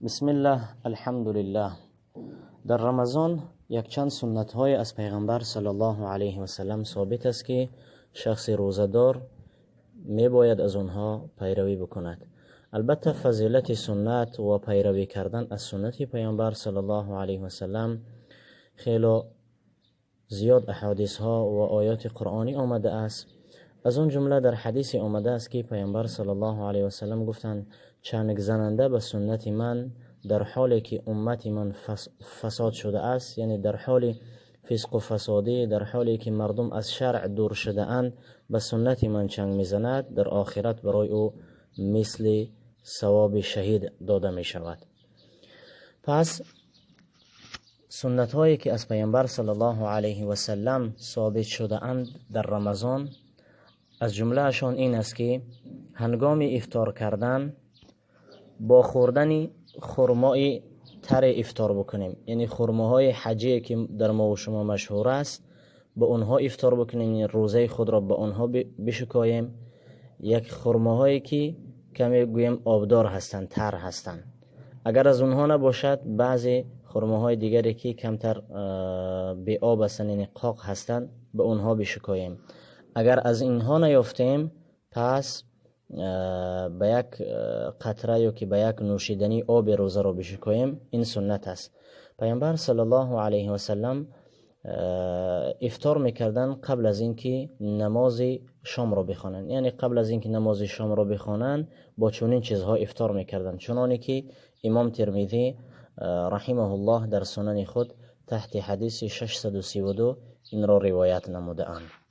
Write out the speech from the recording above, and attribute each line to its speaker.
Speaker 1: بسم الله الحمد لله. در رمضان یک چند سنت های از پیغمبر صلی الله علیه و سلم ثابت است که شخص روزدار می باید از اونها پیروی بکند. البته فضیلت سنت و پیروی کردن از سنت پیغمبر صلی الله علیه و سلم خیلی زیاد احادیث ها و آیات قرآنی آمده است. از اون جمله در حدیث آمده است که پیامبر صلی الله علیه و سلم گفتند چنگ زننده به سنت من در حالی که امت من فساد شده است، یعنی در حال فسق و فسادی، در حالی که مردم از شرع دور شده اند، به سنت من چنگ میزند، در آخرت برای او مثل ثواب شهید داده می شود. پس سنت هایی که از پیامبر صلی الله علیه و سلم ثابت شده اند در رمضان، از جمله اشان این است که هنگام افطار کردن با خوردن خرمای تر افطار بکنیم، یعنی خرماهای حجی که در ما و شما مشهور است، با اونها افطار بکنیم، یعنی روزه خود را با اونها بشکاییم. یک خرماهایی که کمی گویم آبدار هستند، تر هستند. اگر از اونها نباشد، بعضی خرماهای دیگری که کمتر بی آب هستند، یعنی قاق هستند، به اونها بشکاییم. اگر از اینها نیافتیم، پس به یک قطره یا که به یک نوشیدنی آب روزه را بشکاییم. این سنت است. پیامبر صلی الله علیه و سلم افطار میکردن قبل از اینکه نماز شام را بخوانند، یعنی قبل از اینکه نماز شام را بخوانند با چنین چیزها افطار میکردند، چنانی که امام ترمذی رحمه الله در سنن خود تحت حدیث 632 این را روایت نموده اند.